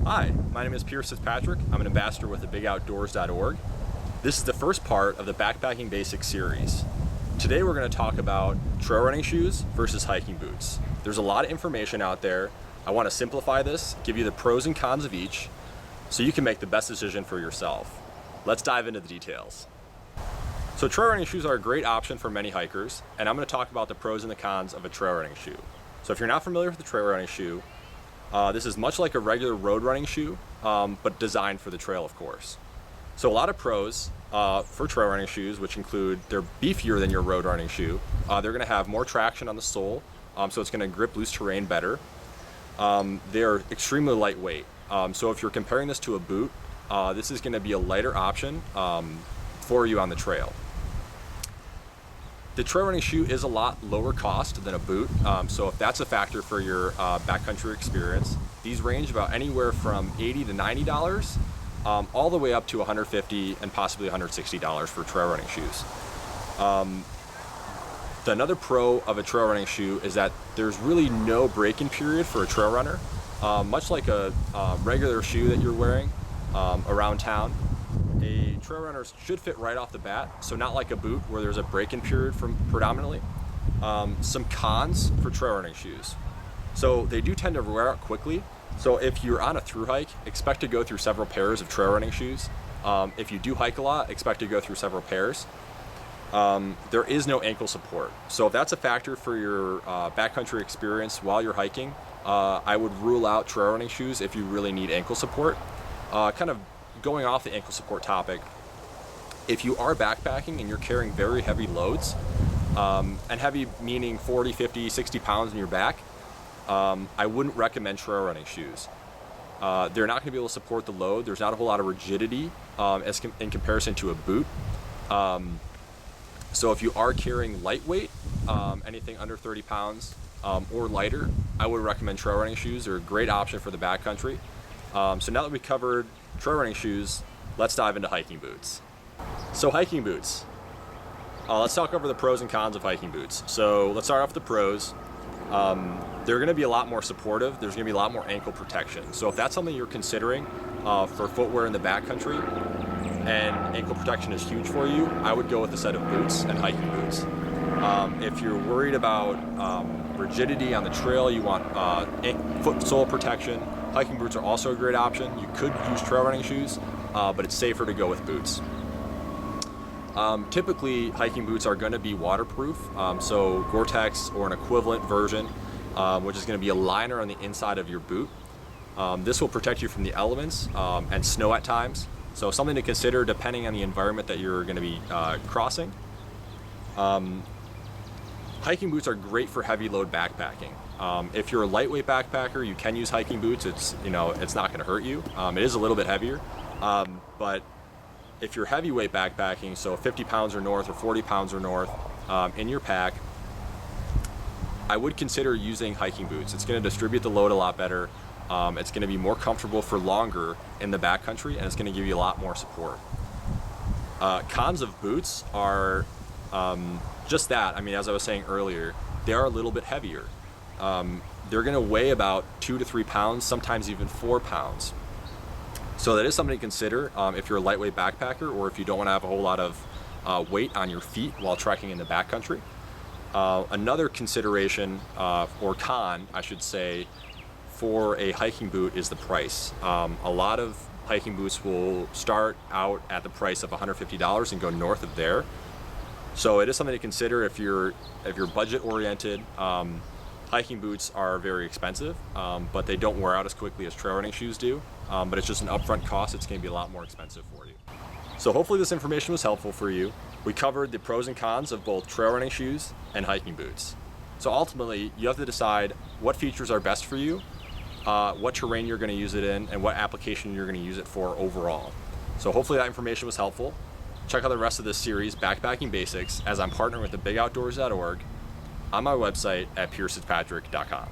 Hi, my name is Pierce Fitzpatrick. I'm an ambassador with thebigoutdoors.org. This is the first part of the Backpacking Basics series. Today we're going to talk about trail running shoes versus hiking boots. There's a lot of information out there. I want to simplify this, give you the pros and cons of each, so you can make the best decision for yourself. Let's dive into the details. So trail running shoes are a great option for many hikers, and I'm going to talk about the pros and the cons of a trail running shoe. So if you're not familiar with the trail running shoe, this is much like a regular road running shoe, but designed for the trail, of course. So a lot of pros for trail running shoes, which include they're beefier than your road running shoe. They're going to have more traction on the sole, so it's going to grip loose terrain better. They're extremely lightweight. So if you're comparing this to a boot, this is going to be a lighter option for you on the trail. The trail running shoe is a lot lower cost than a boot, so if that's a factor for your backcountry experience, these range about anywhere from $80 to $90, all the way up to $150 and possibly $160 for trail running shoes. Another pro of a trail running shoe is that there's really no break-in period for a trail runner, much like a regular shoe that you're wearing around town. A trail runner should fit right off the bat, so not like a boot where there's a break-in period predominantly. Some cons for trail running shoes. So they do tend to wear out quickly. So if you're on a through hike, expect to go through several pairs of trail running shoes. If you do hike a lot, expect to go through several pairs. There is no ankle support. So if that's a factor for your backcountry experience while you're hiking, I would rule out trail running shoes if you really need ankle support. Kind of going off the ankle support topic, if you are backpacking and you're carrying very heavy loads, and heavy meaning 40, 50, 60 pounds in your back, I wouldn't recommend trail running shoes. They're not going to be able to support the load. There's not a whole lot of rigidity in comparison to a boot. So if you are carrying lightweight, anything under 30 pounds or lighter, I would recommend trail running shoes. They're a great option for the backcountry. So now that we covered trail running shoes, let's dive into hiking boots. So hiking boots. Let's talk over the pros and cons of hiking boots. So let's start off with the pros. They're going to be a lot more supportive. There's going to be a lot more ankle protection. So if that's something you're considering for footwear in the backcountry and ankle protection is huge for you, I would go with a set of boots and hiking boots. If you're worried about rigidity on the trail, you want foot sole protection, hiking boots are also a great option. You could use trail running shoes, but it's safer to go with boots. Typically, hiking boots are going to be waterproof, so Gore-Tex or an equivalent version, which is going to be a liner on the inside of your boot. This will protect you from the elements and snow at times, so something to consider depending on the environment that you're going to be crossing. Hiking boots are great for heavy load backpacking. If you're a lightweight backpacker, you can use hiking boots. It's not going to hurt you. It is a little bit heavier, but if you're heavyweight backpacking, so 50 pounds or north or 40 pounds or north in your pack, I would consider using hiking boots. It's going to distribute the load a lot better. It's going to be more comfortable for longer in the backcountry, and it's going to give you a lot more support. Cons of boots are just that. I mean, as I was saying earlier, they are a little bit heavier. They're going to weigh about 2 to 3 pounds, sometimes even 4 pounds. So that is something to consider if you're a lightweight backpacker or if you don't want to have a whole lot of weight on your feet while trekking in the backcountry. Another consideration, or con, I should say, for a hiking boot is the price. A lot of hiking boots will start out at the price of $150 and go north of there. So it is something to consider if you're budget oriented. Hiking boots are very expensive, but they don't wear out as quickly as trail running shoes do. But it's just an upfront cost. It's going to be a lot more expensive for you. So hopefully this information was helpful for you. We covered the pros and cons of both trail running shoes and hiking boots. So ultimately, you have to decide what features are best for you, what terrain you're going to use it in, and what application you're going to use it for overall. So hopefully that information was helpful. Check out the rest of this series, Backpacking Basics, as I'm partnering with thebigoutdoors.org on my website at piercefitzpatrick.com.